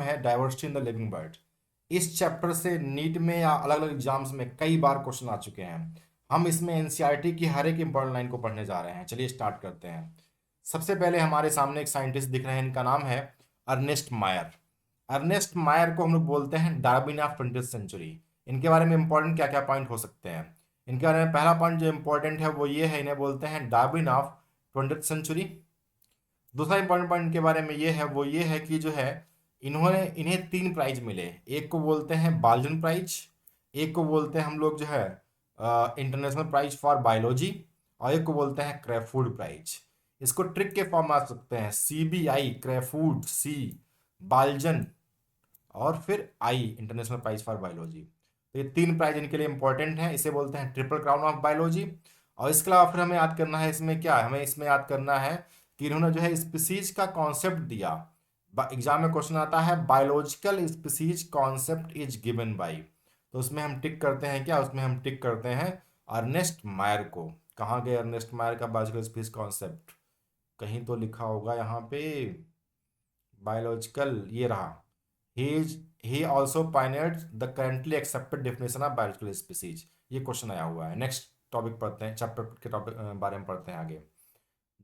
है diversity in the living bird. इस chapter से नीट में या अलग अलग एग्जाम्स में कई बार क्वेश्चन आ चुके हैं। हम इसमें एनसीईआरटी की हर एक इंपॉर्टेंट लाइन को पढ़ने जा रहे हैं। चलिए स्टार्ट करते हैं। सबसे पहले हमारे सामने एक साइंटिस्ट दिख रहे हैं, इनका नाम है अर्नेस्ट मायर। अर्नेस्ट मायर को हम लोग बोलते हैं डार्विन ऑफ 20th सेंचुरी। इनके बारे में इंपॉर्टेंट क्या क्या पॉइंट हो सकते हैं? इनके बारे में पहला पॉइंट जो इंपॉर्टेंट है वो ये है, इन्हें बोलते हैं डार्विन ऑफ 20th सेंचुरी। दूसरा इंपॉर्टेंट पॉइंट के बारे में ये है वो ये है कि जो है इन्हें 3 प्राइज मिले। एक को बोलते हैं बाल्जन प्राइज, एक को बोलते हैं हम लोग जो है इंटरनेशनल प्राइज फॉर बायोलॉजी, और एक को बोलते हैं क्रेफूड प्राइज। इसको ट्रिक के फॉर्म में आ सकते हैं, CBI क्रेफूड, सी बाल्जन, और फिर आई इंटरनेशनल प्राइज फॉर बायोलॉजी। तो ये 3 प्राइज इनके लिए इंपॉर्टेंट हैं, इसे बोलते हैं ट्रिपल क्राउन ऑफ बायोलॉजी। और इसके अलावा फिर हमें याद करना है, इसमें क्या है, हमें इसमें याद करना है कि इन्होंने जो है स्पीसीज का कॉन्सेप्ट दिया। एग्जाम में क्वेश्चन आता है biological species concept is given by, तो उसमें हम टिक करते हैं क्या, उसमें हम टिक करते हैं अर्नेस्ट मायर को। कहाँ गए अर्नेस्ट मायर का बायोलॉजिकल स्पीसीज कॉन्सेप्ट? कहीं तो लिखा होगा यहाँ पे बायोलॉजिकल, ये रहा। He also pioneered the currently accepted definition of biological species. ये क्वेश्चन आया हुआ है। नेक्स्ट टॉपिक पढ़ते हैं, चैप्टर के टॉपिक बारे में पढ़ते हैं आगे।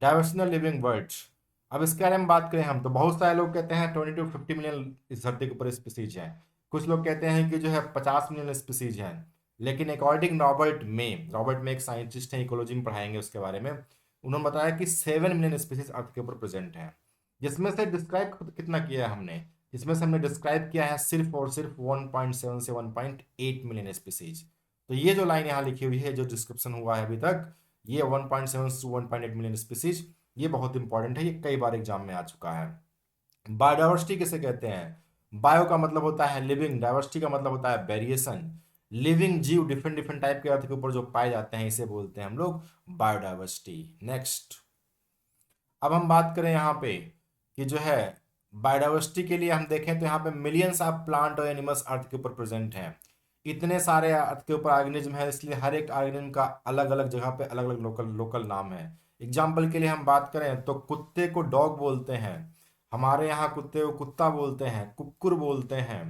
Diversity living birds. अब इसके बारे में बात करें हम तो बहुत सारे लोग कहते हैं 20 to 50 मिलियन इस धरती के ऊपर स्पीसीज हैं। कुछ लोग कहते हैं कि जो है 50 मिलियन स्पीसीज हैं। लेकिन अकॉर्डिंग रॉबर्ट में एक साइंटिस्ट हैं, इकोलॉजी में पढ़ाएंगे उसके बारे में, उन्होंने बताया कि 7 मिलियन स्पीसीज अर्थ के ऊपर प्रेजेंट हैं। जिसमें से डिस्क्राइब कितना किया है हमने? इसमें से हमने डिस्क्राइब किया है सिर्फ और सिर्फ 1.7 से 1.8 मिलियन स्पीसीज। तो ये जो लाइन यहाँ लिखी हुई है, जो डिस्क्रिप्शन हुआ है अभी तक, ये 1.7 से 1.8 मिलियन स्पीसीज, ये बहुत इंपॉर्टेंट है, ये कई बार एग्जाम में आ चुका है। बायोडाइवर्सिटी किसे कहते हैं? बायो का मतलब होता है लिविंग, डाइवर्सिटी का मतलब होता है वेरिएशन। लिविंग जीव डिफरेंट डिफरेंट टाइप के अर्थ के ऊपर जो पाए जाते हैं, इसे बोलते हैं हम लोग बायोडाइवर्सिटी। नेक्स्ट, अब हम बात करें यहाँ पे कि जो है बायोडाइवर्सिटी के लिए हम देखें तो यहाँ पे मिलियंस ऑफ प्लांट और एनिमल्स अर्थ के ऊपर प्रेजेंट हैं। इतने सारे अर्थ के ऊपर ऑर्गेनिज्म है, इसलिए हर एक ऑर्गेनिज्म का अलग अलग जगह पे अलग अलग लोकल लोकल नाम है। एग्जाम्पल के लिए हम बात करें तो कुत्ते को डॉग बोलते हैं, हमारे यहाँ कुत्ते को कुत्ता बोलते हैं, कुक्कुर बोलते हैं,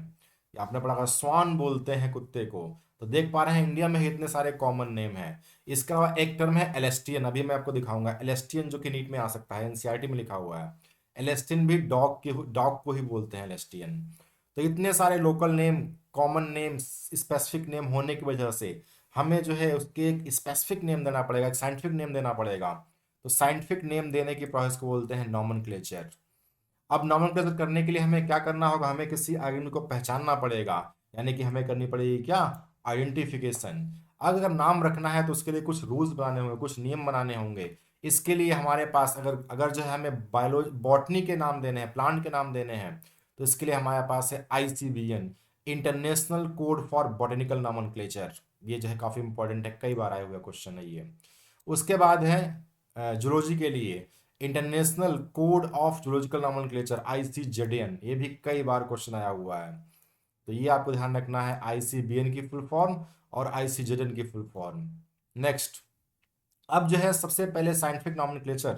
या आपने पढ़ा होगा स्वान बोलते हैं कुत्ते को। तो देख पा रहे हैं इंडिया में ही इतने सारे कॉमन नेम हैं। इसके अलावा एक टर्म है एलेस्टियन, अभी मैं आपको दिखाऊंगा एलेस्टियन, जो कि नीट में आ सकता है, एनसीईआरटी में लिखा हुआ है। एलेस्टिन भी डॉग को ही बोलते हैं एलेस्टियन। तो इतने सारे local name, common name, specific name होने की वजह से हमें जो है उसके एक स्पेसिफिक नेम देना पड़ेगा, एक साइंटिफिक नेम देना पड़ेगा। तो साइंटिफिक नेम देने की प्रोसेस को बोलते हैं नॉमेनक्लेचर। अब नॉमेनक्लेचर करने के लिए हमें क्या करना होगा? हमें किसी आर्गेनिज्म को पहचानना पड़ेगा, यानी कि हमें करनी पड़ेगी क्या? आइडेंटिफिकेशन। अगर नाम रखना है तो उसके लिए कुछ रूल्स बनाने होंगे, कुछ नियम बनाने होंगे। इसके लिए हमारे पास अगर अगर जो है हमें बॉटनी के नाम देने हैं, प्लांट के नाम देने हैं, तो इसके लिए हमारे पास है ICBN, international code for botanical nomenclature. ये जो है काफ़ी इंपॉर्टेंट है, कई बार आया हुआ क्वेश्चन है ये। उसके बाद है जूलॉजी के लिए international code of zoological nomenclature, ICJN, ये भी कई बार क्वेश्चन आया हुआ है। तो ये आपको ध्यान रखना है, ICBN की फुल फॉर्म और ICJN की फुल फॉर्म। नेक्स्ट, अब जो है सबसे पहले साइंटिफिक नॉमेनक्लेचर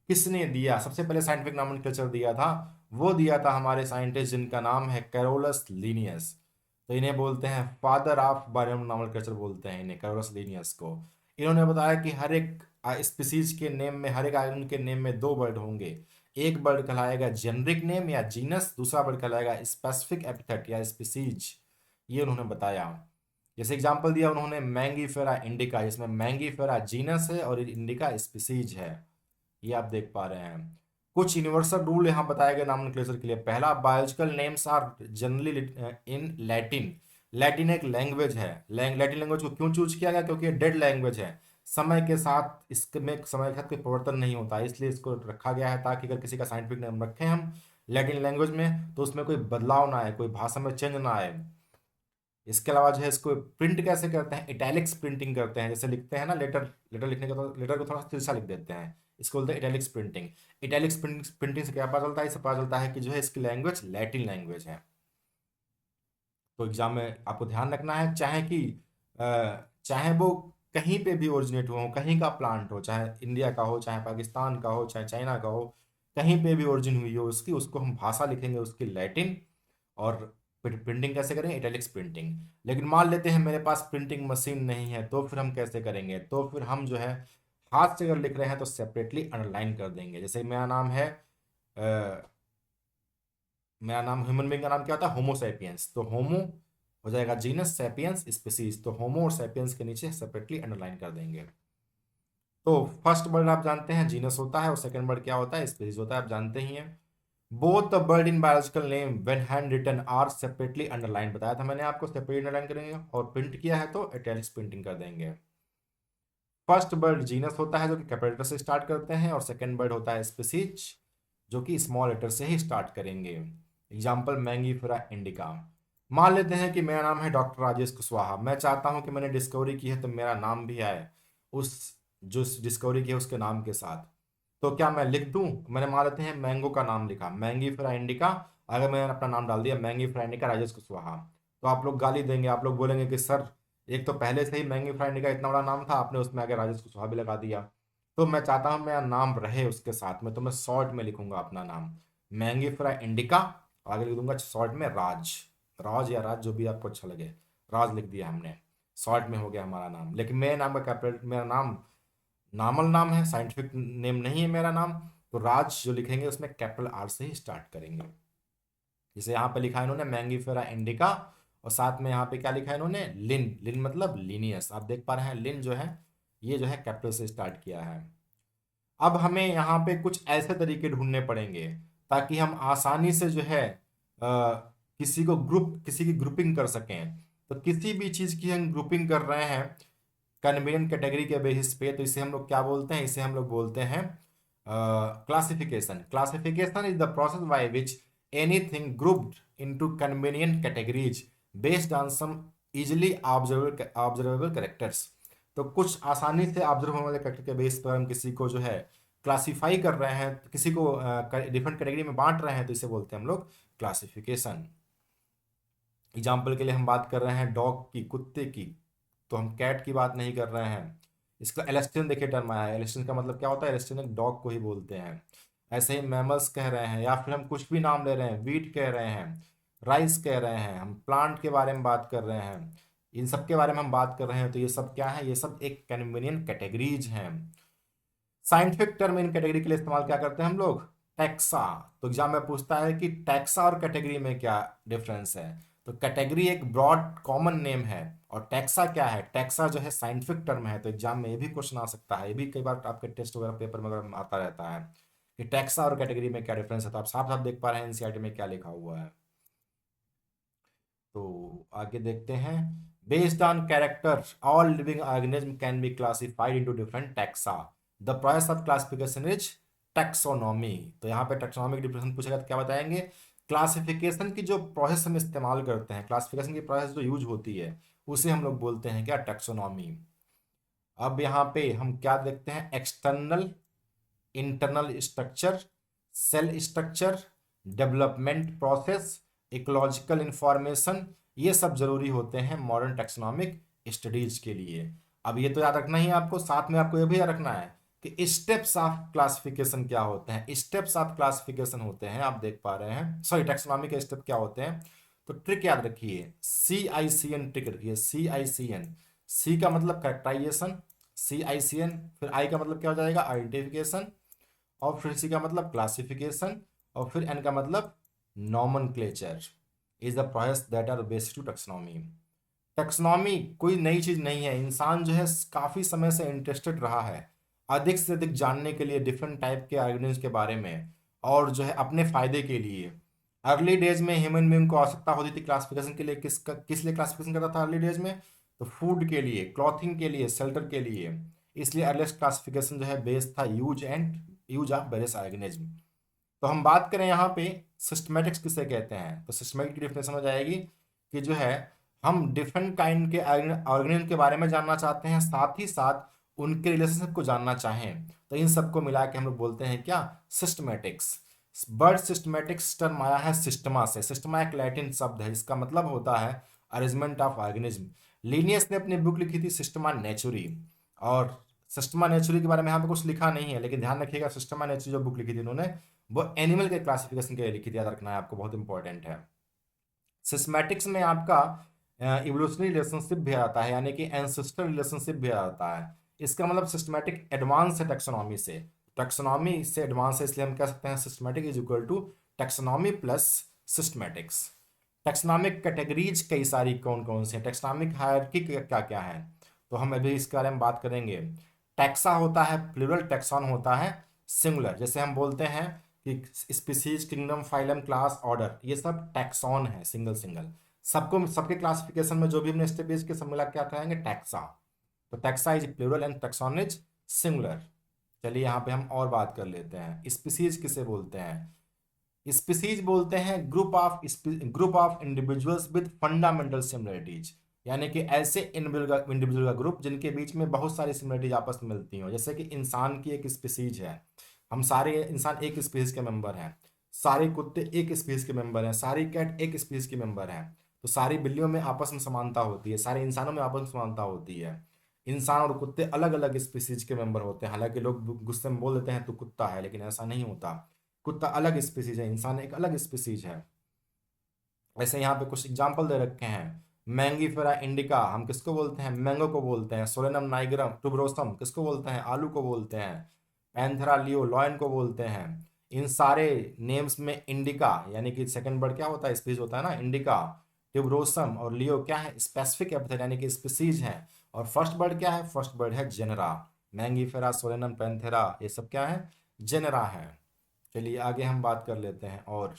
किसने दिया? सबसे पहले साइंटिफिक नॉमेनक्लेचर दिया था, वो दिया था हमारे साइंटिस्ट जिनका नाम है कैरोलस लीनियस। तो इन्हें बोलते हैं फादर ऑफ बायो नॉमेनक्लेचर, बोलते हैं इन्हें, कैरोलस लीनियस को। इन्होंने बताया कि हर एक स्पीसीज के नेम में, हर एक आइलैंड के नेम में 2 वर्ड होंगे। एक वर्ड कहलाएगा जेनरिक नेम या जीनस, दूसरा वर्ड कहलाएगा स्पेसिफिक एपिथेट या स्पीसीज। ये उन्होंने बताया। जैसे एग्जांपल दिया उन्होंने मैंगीफेरा इंडिका, जिसमें मैंगीफेरा जीनस है और इंडिका स्पीसीज है। ये आप देख पा रहे हैं। कुछ यूनिवर्सल रूल यहाँ बताए गए नॉमेनक्लेचर के लिए। पहला, biological names are generally in Latin. Latin एक लैंग्वेज है। लैटिन लैंग्वेज को क्यों चूज किया गया? क्योंकि ये डेड लैंग्वेज है, समय के साथ इसमें समय के साथ कोई परिवर्तन नहीं होता, इसलिए इसको रखा गया है, ताकि अगर किसी का साइंटिफिक नेम रखें हम लैटिन लैंग्वेज में तो उसमें कोई बदलाव ना आए, कोई भाषा में चेंज ना आए। इसके अलावा जो है इसको प्रिंट कैसे करते हैं? इटैलिक्स प्रिंटिंग करते हैं। जैसे लिखते हैं ना लेटर, लेटर लिखने का तो लेटर को थोड़ा सा तिरछा लिख देते हैं, इसको बोलते हैं इटैलिक्स प्रिंटिंग। इटैलिक्स प्रिंटिंग से क्या पता चलता है? इससे पता चलता है कि जो है इसकी लैंग्वेज लैटिन लैंग्वेज है। तो एग्जाम में आपको ध्यान रखना है, चाहे वो कहीं पे भी ओरिजिनेट हो, कहीं का प्लांट हो, चाहे इंडिया का हो, चाहे पाकिस्तान का हो, चाहे चाइना का हो, कहीं पे भी ओरिजिन हुई हो उसकी, उसको हम भाषा लिखेंगे उसकी लैटिन। और प्रिंटिंग कैसे करेंगे, इटैलिक्स प्रिंटिंग। लेकिन मान लेते हैं मेरे पास प्रिंटिंग मशीन नहीं है, तो फिर हम कैसे करेंगे, तो फिर हम जो है हाथ से अगर लिख रहे हैं तो सेपरेटली अंडरलाइन कर देंगे। जैसे मेरा नाम है मेरा नाम, ह्यूमन बींग का नाम क्या होता है, होमोसैपियंस, तो होमो हो जाएगा जीनस, सैपियंस स्पीसीज, तो होमो और सैपियंस के नीचे सेपरेटली अंडरलाइन कर देंगे। तो फर्स्ट वर्ड आप जानते हैं जीनस होता है, और सेकंड वर्ड क्या होता है, स्पीसीज होता है, आप जानते ही हैं। Both the word in biological name when hand written are separately underline, बताया था मैंने आपको, सेपरेटली अंडरलाइन करेंगे, और प्रिंट किया है तो इटैलिक्स प्रिंटिंग कर देंगे। फर्स्ट वर्ड जीनस होता है जो कि कैपिटल लेटर से स्टार्ट करते हैं, और सेकंड वर्ड होता है स्पीसीज जो कि स्मॉल लेटर से ही स्टार्ट करेंगे। Example Mangifera indica. मान लेते हैं कि मेरा नाम है डॉक्टर राजेश कुशवाहा, मैं चाहता हूं कि मैंने डिस्कवरी की है तो मेरा नाम भी आए उस जो डिस्कवरी की है उसके नाम के साथ। तो क्या मैं लिख दूं, मैंने मान लेते हैं मैंगो का नाम लिखा मैंगीफेरा इंडिका, अगर मैंने अपना नाम डाल दिया मैंगीफेरा इंडिका राजेश कुशवाहा, तो आप लोग गाली देंगे, आप लोग बोलेंगे कि सर एक तो पहले से ही मैंगीफेरा इंडिका इतना बड़ा नाम था, आपने उसमें आगे राजेश कुशवाहा भी लगा दिया। तो मैं चाहता हूं मेरा नाम रहे उसके साथ में, तो मैं शॉर्ट में लिखूंगा अपना नाम मैंगीफेरा इंडिका, आगे लिख दूंगा शॉर्ट में राज, राज या राज जो भी आपको अच्छा लगे, राज लिख दिया हमने, शॉर्ट में हो गया हमारा नाम। लेकिन मेरे नाम का कैपिटल, मेरा नाम नॉर्मल नाम है, साइंटिफिक नेम नहीं है मेरा नाम, तो राज जो लिखेंगे उसमें कैपिटल आर से ही स्टार्ट करेंगे। जैसे यहाँ पे लिखा है इन्होंने मैंगीफेरा इंडिका, और साथ में यहाँ पे क्या लिखा है इन्होंने, लिन, लिन मतलब लीनियस, आप देख पा रहे हैं लिन जो है ये जो है कैपिटल से स्टार्ट किया है। अब हमें यहाँ पे कुछ ऐसे तरीके ढूंढने पड़ेंगे ताकि हम आसानी से जो है किसी की ग्रुपिंग कर सकें। तो किसी भी चीज की हम ग्रुपिंग कर रहे हैं कन्वीनियंट कैटेगरी के बेसिस पे, तो इसे हम लोग क्या बोलते हैं, इसे हम लोग बोलते हैं classification. Classification is the process by which anything grouped into convenient categories based on some easily observable characters. तो कुछ आसानी से ऑब्जर्व होने वाले कैरेक्टर के बेस पर हम किसी को जो है क्लासिफाई कर रहे हैं, किसी को डिफरेंट कैटेगरी में बांट रहे हैं, तो इसे बोलते हैं हम लोग क्लासिफिकेशन। एग्जाम्पल के लिए हम बात कर रहे हैं डॉग की, कुत्ते की, तो हम कैट की बात नहीं कर रहे हैं। इसका एलेस्टिन देखिए टर्म आया है, एलेस्टिन का मतलब क्या होता है, एलेस्टिन एक डॉग को ही बोलते हैं। ऐसे ही मैमल्स कह रहे हैं, या फिर हम कुछ भी नाम ले रहे हैं, वीट कह रहे हैं, राइस कह रहे हैं, हम प्लांट के बारे में बात कर रहे हैं, इन सब के बारे में हम बात कर रहे हैं, तो ये सब क्या है, ये सब एक कन्वीनियंट कैटेगरीज हैं। साइंटिफिक टर्म इन कैटेगरी के लिए इस्तेमाल क्या करते हैं हम लोग, टैक्सा। तो एग्जाम में पूछता है कि टैक्सा और कैटेगरी में क्या डिफरेंस है, तो कैटेगरी एक ब्रॉड कॉमन नेम है, और टैक्सा क्या है, टैक्सा जो है साइंटिफिक टर्म है। तो एग्जाम में ये भी क्वेश्चन आ सकता है, ये भी कई बार आपके टेस्ट वगैरह पेपर में वगैरह आता रहता है कि टैक्सा और कैटेगरी में क्या डिफरेंस है। तो आप साफ साफ देख पा रहे हैं एनसीईआरटी में क्या लिखा हुआ है। तो आगे देखते हैं, based on character all living organism can be classified into different taxa, the process of classification is taxonomy. तो यहाँ पे टैक्सोनॉमी की डिफरेंस पूछेगा तो क्या बताएंगे, क्लासिफिकेशन की जो प्रोसेस हम इस्तेमाल करते हैं, क्लासिफिकेशन की प्रोसेस जो यूज होती है उसे हम लोग बोलते हैं क्या, टैक्सोनॉमी। अब यहाँ पे हम क्या देखते हैं, external, internal structure, cell structure, development process, ecological information, ये सब जरूरी होते हैं मॉडर्न टैक्सोनॉमिक स्टडीज के लिए। अब ये तो याद रखना ही है आपको, साथ में आपको ये भी याद रखना है कि स्टेप्स ऑफ क्लासिफिकेशन क्या होते हैं। स्टेप्स ऑफ क्लासिफिकेशन होते हैं, आप देख पा रहे हैं, सॉरी टैक्सोनॉमी के स्टेप क्या होते हैं, तो ट्रिक याद रखिए, CICN ट्रिक रखिए, CICN। सी का मतलब कैरेक्टराइजेशन, CICN, फिर आई का मतलब क्या हो जाएगा, आइडेंटिफिकेशन, और फिर सी का मतलब क्लासिफिकेशन, और फिर एन का मतलब nomenclature is the process that are based to taxonomy. Taxonomy कोई नई चीज नहीं है, इंसान जो है काफी समय से इंटरेस्टेड रहा है अधिक से अधिक जानने के लिए डिफरेंट टाइप के ऑर्गेनिज्म के बारे में, और जो है अपने फायदे के लिए। अर्ली डेज में ह्यूमन बीइंग को आवश्यकता होती थी क्लासिफिकेशन के लिए, किस लिए क्लासिफिकेशन करता था अर्ली डेज में, तो फूड के लिए, क्लॉथिंग के लिए, शेल्टर के लिए। इसलिए अर्लीस्ट क्लासिफिकेशन जो है बेस्ड था यूज ऑफ वेरियस ऑर्गेनिज्म। तो हम बात करें यहाँ पे सिस्टमेटिक्स किसे कहते हैं, तो सिस्टमेटिक की डिफिनेशन हो जाएगी कि जो है हम डिफरेंट काइंड के ऑर्गेनिज्म के बारे में जानना चाहते हैं, साथ ही साथ उनके रिलेशनशिप को जानना चाहें, तो इन सबको मिला के हम लोग बोलते हैं क्या, सिस्टमेटिक्स। बर्ड सिस्टमेटिक्स टर्म आया है सिस्टमा से, सिस्टमा एक लैटिन शब्द है जिसका मतलब होता है अरेंजमेंट ऑफ ऑर्गेनिज्म। लिनियस ने अपनी बुक लिखी थी सिस्टमा नेचुरी, और सिस्टमा नेचुरी के बारे में यहाँ पे कुछ लिखा नहीं है, लेकिन ध्यान रखिएगा सिस्टमा नेचुरी जो बुक लिखी थी उन्होंने, वो एनिमल के क्लासिफिकेशन के लिए लिखी थी, याद रखना है आपको, बहुत इंपॉर्टेंट है। सिस्मेटिक्स में आपका इवोल्यूशनरी रिलेशनशिप भी आता है, यानी कि एंसेस्टर रिलेशनशिप भी आता है। इसका मतलब सिस्टेमेटिक एडवांस है टैक्सोनॉमी से। टैक्सोनॉमी से एडवांस है, इसलिए हम कह सकते हैं systematic is equal to taxonomy plus systematics. Taxonomic categories कई सारी कौन कौन सी हैं, टैक्सोनॉमिक हायरार्की क्या क्या है, तो हम अभी इसके बारे में बात करेंगे। टैक्सा होता है प्लूरल, टैक्सॉन होता है सिंगुलर। जैसे हम बोलते हैं कि species, kingdom, phylum, class, order, ये सब टैक्सॉन है, सिंगल सिंगल। सबको सबके क्लासिफिकेशन में जो भी हमने स्टेपेज के सब मिला क्या कहेंगे, टैक्सा। तो taxa is plural and taxon is singular. चलिए यहाँ पे हम और बात कर लेते हैं। स्पीसीज किसे बोलते हैं? स्पीसीज बोलते हैं group of individuals with fundamental similarities, यानी कि ऐसे इंडिविजुअल का ग्रुप जिनके बीच में बहुत सारी सिमिलरिटीज आपस में मिलती हो। जैसे कि इंसान की एक स्पीसीज है, हम सारे इंसान एक स्पीसीज के मेंबर हैं, सारे कुत्ते एक स्पीसीज के मेंबर हैं, सारी कैट एक स्पीसीज के मेंबर हैं। तो सारी बिल्लियों में आपस में समानता होती है, सारे इंसानों में आपस में समानता होती है। इंसान और कुत्ते अलग अलग स्पीसीज के मेंबर होते हैं। हालांकि लोग गुस्से में बोल देते हैं तू कुत्ता है, लेकिन ऐसा नहीं होता। कुत्ता अलग स्पीसीज है, इंसान एक अलग स्पीसीज है। ऐसे यहाँ पे कुछ एग्जाम्पल दे रखे हैं। मैंगीफेरा इंडिका हम किसको बोलते हैं, मैंगो को बोलते हैं। सोलेनम नाइग्रम टुबरोसम किसको बोलते हैं, आलू को बोलते हैं। पैंथेरा लियो लॉयन को बोलते हैं। इन सारे नेम्स में इंडिका यानी कि सेकंड वर्ड क्या होता है, स्पीसीज होता है ना, इंडिका। ट्यूबरोसम और लियो क्या है, स्पेसिफिक एपिथेट यानी कि स्पीसीज है। और फर्स्ट वर्ड क्या है, फर्स्ट वर्ड है जेनरा। मैंगीफेरा, सोलेनम, पैंथेरा ये सब क्या है, जेनरा है। चलिए आगे हम बात कर लेते हैं। और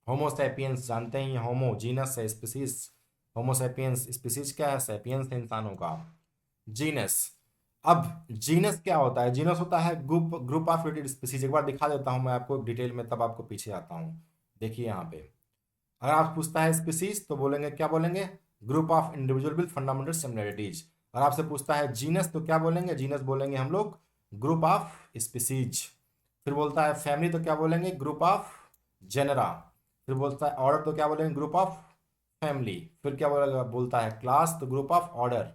होमोसैपियंस जानते हैं, होमो जीनस है, स्पीसीज। होमोसैपियंस स्पीसीज क्या है, सैपियंस है इंसानों का। जीनस, अब जीनस क्या होता है, जीनस होता है group group of related species. एक बार दिखा देता हूं मैं आपको डिटेल में, तब आपको पीछे आता हूं। देखिए यहाँ पे अगर आप पूछता है स्पीसीज तो बोलेंगे, क्या बोलेंगे, group of individual with fundamental similarities. और आपसे पूछता है जीनस तो क्या बोलेंगे, जीनस बोलेंगे हम लोग ग्रुप ऑफ स्पीसीज। फिर बोलता है फैमिली तो क्या बोलेंगे, ग्रुप ऑफ जेनरा। फिर बोलता है ऑर्डर तो क्या बोलेंगे, ग्रुप ऑफ फैमिली। फिर क्या बोलेगा, बोलता है क्लास तो ग्रुप ऑफ ऑर्डर।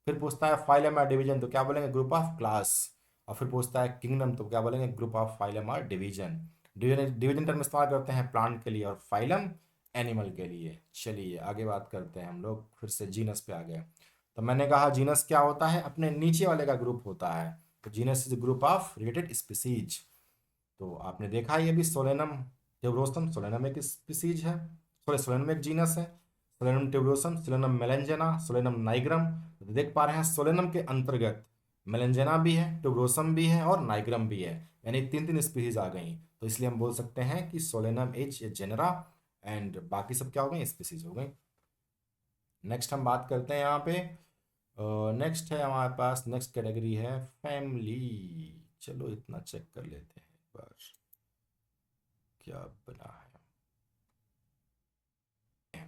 फिर पूछता है फाइलम और डिवीजन तो क्या बोलेंगे, ग्रुप ऑफ क्लास। और फिर पूछता है किंगडम तो क्या बोलेंगे, ग्रुप ऑफ फाइलम और डिवीजन। डिवीजन डिवीजन टर्म इस्तेमाल करते हैं प्लांट के लिए और फाइलम एनिमल के लिए। चलिए आगे बात करते हैं हम लोग, फिर से जीनस पे आ गए। तो मैंने कहा जीनस क्या होता है, अपने नीचे वाले का ग्रुप होता है। तो genus is group of related species. तो आपने देखा ये भी सोलेनम ट्यूबरोसम, सोलेनम एक स्पीसीज है, सॉरी सोलेनम एक जीनस है। Solanum tuberosum, Solanum melongena, Solanum nigrum. तो देख पा रहे हैं सोलेनम के अंतर्गत मेलेंजेना भी है, ट्यूबरोसम भी है और नाइग्रम भी है, यानी तीन तीन स्पीसीज आ गई। तो इसलिए हम बोल सकते हैं कि सोलेनम एज जेनरा एंड बाकी सब क्या हो गई, स्पीसीज हो गई। नेक्स्ट हम बात करते हैं यहाँ पे। नेक्स्ट है हमारे पास, नेक्स्ट कैटेगरी है फैमिली। चलो इतना चेक कर लेते हैं एक बार क्या बना है।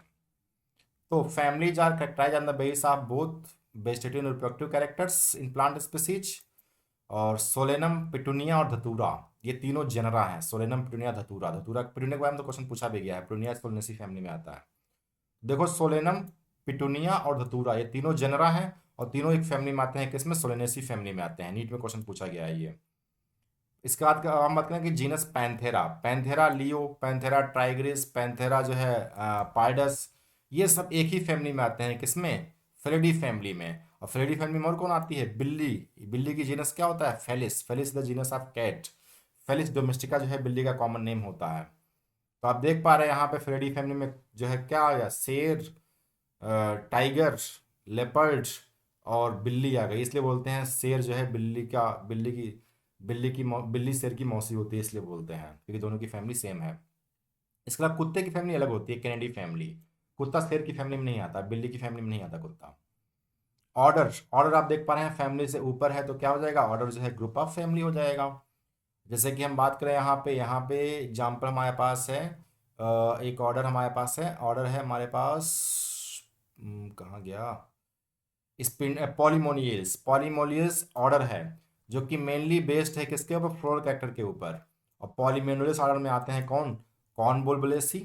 तो families are characterize on the base of both vegetative and reproductive characters in plant species. और सोलेनम, पिटूनिया और धतूरा ये तीनों जेनरा हैं। सोलेनम, पिटूनिया, धतूरा। धतूरा पिटूनिया के बारे में तो क्वेश्चन पूछा भी गया है, पिटूनिया सोलेनेसी फैमिली में आता है। देखो सोलेनम, पिटूनिया और धतूरा ये तीनों जेनरा हैं और तीनों एक फैमिली में आते हैं, किसमें, सोलेनेसी फैमिली में आते हैं। नीट में क्वेश्चन पूछा गया है ये। इसके बाद हम बात करें कि genus Panthera, Panthera leo, Panthera tigris, Panthera जो है पाइडस, ये सब एक ही फैमिली में आते हैं, किसमें, फेलिडी फैमिली में। और फेलिडी फैमिली में और कौन आती है, बिल्ली। बिल्ली की जीनस क्या होता है, Felis. Felis the genus of cat. Felis domestica जो है बिल्ली का कॉमन नेम होता है। तो आप देख पा रहे हैं यहाँ पे फेलिडी फैमिली में जो है क्या आ गया, शेर, टाइगर, लेपर्ड और बिल्ली आ गई। इसलिए बोलते हैं शेर जो है बिल्ली शेर की मौसी होती है, इसलिए बोलते हैं क्योंकि दोनों की फैमिली सेम है। इसके अलावा कुत्ते की फैमिली अलग होती है, कैनेडी फैमिली। कुत्ता शेर की फैमिली में नहीं आता, बिल्ली की फैमिली में नहीं आता कुत्ता। ऑर्डर, ऑर्डर आप देख पा रहे हैं फैमिली से ऊपर है तो क्या हो जाएगा, ऑर्डर जो है ग्रुप ऑफ फैमिली हो जाएगा। जैसे कि हम बात करें यहाँ पे एग्जाम्पल हमारे पास है। एक ऑर्डर हमारे पास है, ऑर्डर है हमारे पास, कहाँ गया, स्पिन पॉलीमोनियल्स। पॉलीमोनियल्स ऑर्डर है जो कि मेनली बेस्ड है किसके ऊपर, फ्लोरल कैरेक्टर के ऊपर। और पॉलीमोनियल्स ऑर्डर में आते हैं कौन, कॉर्नवोल्वुलेसी,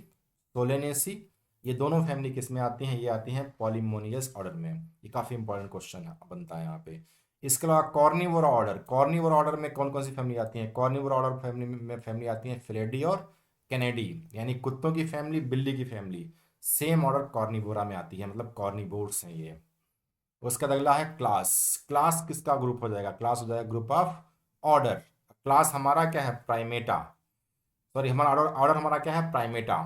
सोलेनेसी। ये दोनों फैमिली किस में आती हैं, ये आती हैं पॉलीमोनियस ऑर्डर में। ये काफी इंपॉर्टेंट क्वेश्चन बनता है यहाँ पे। इसके अलावा कॉर्निवोरा ऑर्डर, कॉर्निवोरा ऑर्डर में कौन कौन सी फैमिली आती है, कॉर्निवोरा ऑर्डर फैमिली में फैमिली आती है फिलेडी और कैनेडी यानी कुत्तों की फैमिली, बिल्ली की फैमिली, सेम ऑर्डर कॉर्निवोरा में आती है, मतलब कॉर्निवोर्स हैं ये। उसका अगला है क्लास। क्लास किसका ग्रुप हो जाएगा? क्लास हो जाएगा ग्रुप ऑफ ऑर्डर। क्लास हमारा क्या है? प्राइमेटा। सॉरी, हमारा ऑर्डर ऑर्डर हमारा क्या है? प्राइमेटा।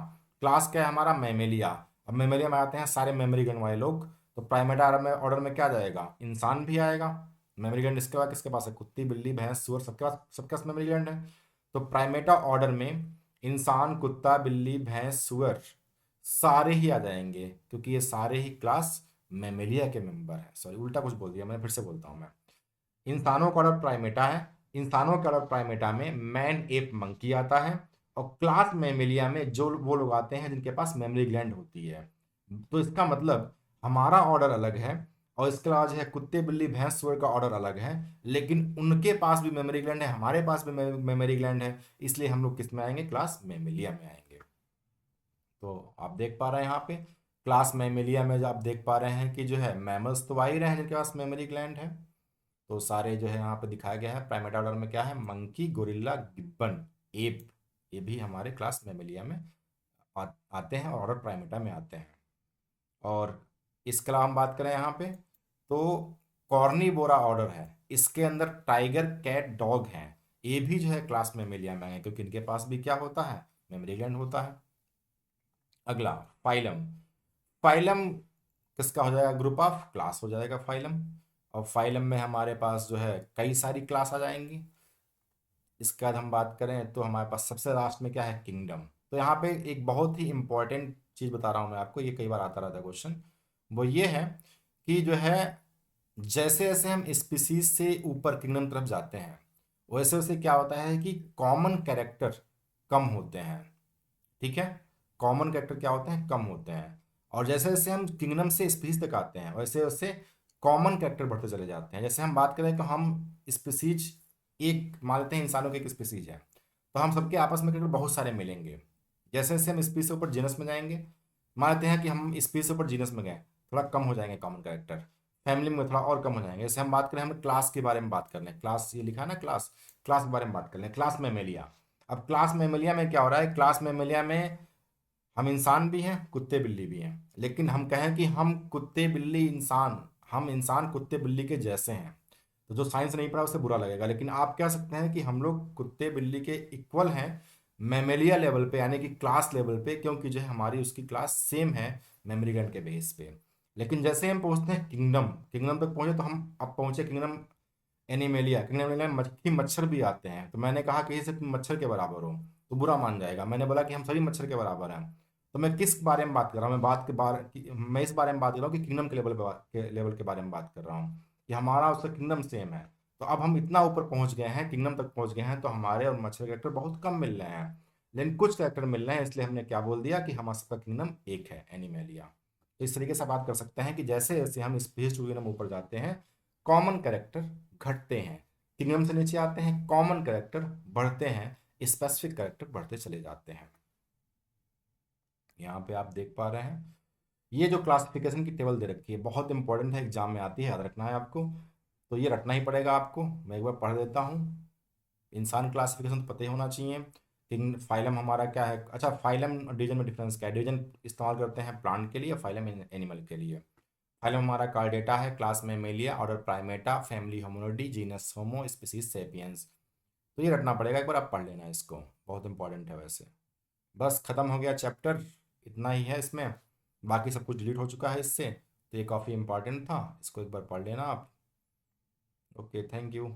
क्लास क्या है हमारा? मैमेलिया। अब मैमेलिया में आते हैं सारे मेमोरी गन वाले लोग, तो प्राइमेटा ऑर्डर में क्या जाएगा? इंसान भी आएगा। मेमोरी गन इसके बाद किसके पास है? कुत्ती, बिल्ली, भैंस, सुअर, सबके पास मेमोरी गन है। तो प्राइमेटा ऑर्डर में इंसान, कुत्ता, बिल्ली, भैंस, सुअर सारे ही आ जाएंगे, क्योंकि ये सारे ही क्लास मैमेलिया के मेंबर हैं। सॉरी, उल्टा कुछ बोल दिया मैंने, फिर से बोलता हूँ मैं। इंसानों का ऑर्डर प्राइमेटा है। इंसानों के ऑर्डर प्राइमेटा में मैन, एप, मंकी आता है। और क्लास मैमेलिया में जो वो लोग आते हैं जिनके पास मेमोरी ग्लैंड होती है। तो इसका मतलब हमारा ऑर्डर अलग है, और इसके अलावा जो है कुत्ते, बिल्ली, भैंस, सुअर का ऑर्डर अलग है। लेकिन उनके पास भी मेमोरी ग्लैंड है, हमारे पास भी मेमोरी ग्लैंड है, इसलिए हम लोग किस में आएंगे? क्लास मैमेलिया में आएंगे। तो आप देख पा रहे हैं यहाँ पे क्लास मैमेलिया में, जो आप देख पा रहे हैं कि जो है मैमल्स तो आ ही रहे हैं जिनके पास मेमोरी ग्लैंड है। तो सारे जो है यहाँ पे दिखाया गया है। प्राइमेट ऑर्डर में क्या है? मंकी, गोरिल्ला, गिब्बन, एप, ये भी हमारे क्लास मैमेलिया में आते हैं और ऑर्डर प्राइमेटा में आते हैं। और इसके अलावा हम बात करें यहाँ पे, तो कॉर्निवोरा ऑर्डर है, इसके अंदर टाइगर, कैट, डॉग हैं। ये भी जो है क्लास मैमेलिया में है, क्योंकि इनके पास भी क्या होता है? मेमोरी ग्लैंड होता है। अगला फाइलम। फाइलम किसका हो जाएगा? Group of. क्लास हो जाएगा फाइलम। और फाइलम में हमारे पास जो है कई सारी क्लास आ जाएंगी। इसके बाद हम बात करें तो हमारे पास सबसे लास्ट में क्या है? किंगडम। तो यहाँ पे एक बहुत ही इंपॉर्टेंट चीज़ बता रहा हूँ मैं आपको, ये कई बार आता रहता है क्वेश्चन। वो ये है कि जो है जैसे जैसे हम स्पीसीज से ऊपर किंगडम तरफ जाते हैं, वैसे वैसे क्या होता है कि कॉमन कैरेक्टर कम होते हैं। ठीक है, कॉमन कैरेक्टर क्या होते हैं? कम होते हैं। और जैसे जैसे हम किंगडम से स्पीसीज तक आते हैं, वैसे वैसे कॉमन कैरेक्टर बढ़ते चले जाते हैं। जैसे हम बात करें तो हम स्पीसीज एक मान लेते हैं, इंसानों की एक स्पीसीज है, तो हम सबके आपस में कैरेक्टर बहुत सारे मिलेंगे। जैसे जैसे हम स्पीसीज से ऊपर जीनस में जाएंगे, मान लेते हैं कि हम स्पीसीज से ऊपर जीनस में गए, थोड़ा कम हो जाएंगे कॉमन कैरेक्टर। फैमिली में थोड़ा और कम हो जाएंगे। जैसे हम बात करें, हम क्लास के बारे में बात कर लें, क्लास ये लिखा है ना क्लास, क्लास के बारे में बात कर लें, क्लास मेमेलिया। अब क्लास मेमेलिया में क्या हो रहा है? क्लास मेमेलिया में हम इंसान भी हैं, कुत्ते बिल्ली भी हैं, लेकिन हम कहें कि हम कुत्ते बिल्ली इंसान, हम इंसान कुत्ते बिल्ली के जैसे हैं, तो जो साइंस नहीं पढ़ा उसे बुरा लगेगा। लेकिन आप कह सकते हैं कि हम लोग कुत्ते बिल्ली के इक्वल हैं मेमेलिया लेवल पे, यानी कि क्लास लेवल पे, क्योंकि जो है हमारी उसकी क्लास सेम है मेमोरी गन के बेस पे। लेकिन जैसे हम पहुंचते हैं किंगडम, किंगडम तक पहुंचे, तो हम अब पहुंचे किंगडम एनिमेलिया। किंगडम एनिमेलिया में मक्खी, मच्छर भी आते हैं। तो मैंने कहा कि जैसे तुम मच्छर के बराबर हो, तो बुरा मान जाएगा। मैंने बोला कि हम सभी मच्छर के बराबर हैं। तो मैं किस बारे में बात कर रहा हूँ? मैं इस बारे में बात कर रहा हूँ कि किंगडम के लेवल के बारे में बात कर रहा हूँ, कि हमारा उसका किंगडम सेम है। तो अब हम इतना ऊपर पहुंच गए हैं, किंगडम तक पहुंच गए हैं, तो हमारे और मच्छर कैरेक्टर बहुत कम मिल रहे हैं, लेकिन कुछ कैरेक्टर मिल रहे हैं, इसलिए हमने क्या बोल दिया कि हमारा सबका किंगडम एक है, एनिमेलिया। तो इस तरीके से बात कर सकते हैं कि जैसे जैसे हम स्पेस टू किंगडम ऊपर जाते हैं, कॉमन कैरेक्टर घटते हैं, किंगडम से नीचे आते हैं, कॉमन कैरेक्टर बढ़ते हैं, स्पेसिफिक कैरेक्टर बढ़ते चले जाते हैं। यहाँ पे आप देख पा रहे हैं ये जो क्लासिफिकेशन की टेबल दे रखी है, बहुत इंपॉर्टेंट है, एग्जाम में आती है, याद रखना है आपको। तो ये रटना ही पड़ेगा आपको, मैं एक बार पढ़ देता हूँ। इंसान क्लासिफिकेशन तो पता ही होना चाहिए। किंग फाइलम हमारा क्या है? अच्छा, फाइलम और डिवीजन में डिफरेंस क्या है? डिवीजन इस्तेमाल करते हैं प्लांट के लिए, फाइलम एनिमल के लिए। फाइलम हमारा कार्डेटा है, class Mammalia, order Primata, family Hominidae, genus Homo, species sapiens. तो ये रटना पड़ेगा, एक बार आप पढ़ लेना इसको, बहुत इंपॉर्टेंट है वैसे। बस खत्म हो गया चैप्टर, इतना ही है इसमें, बाकी सब कुछ डिलीट हो चुका है इससे। तो ये काफ़ी इंपॉर्टेंट था, इसको एक बार पढ़ लेना आप। Okay, thank you.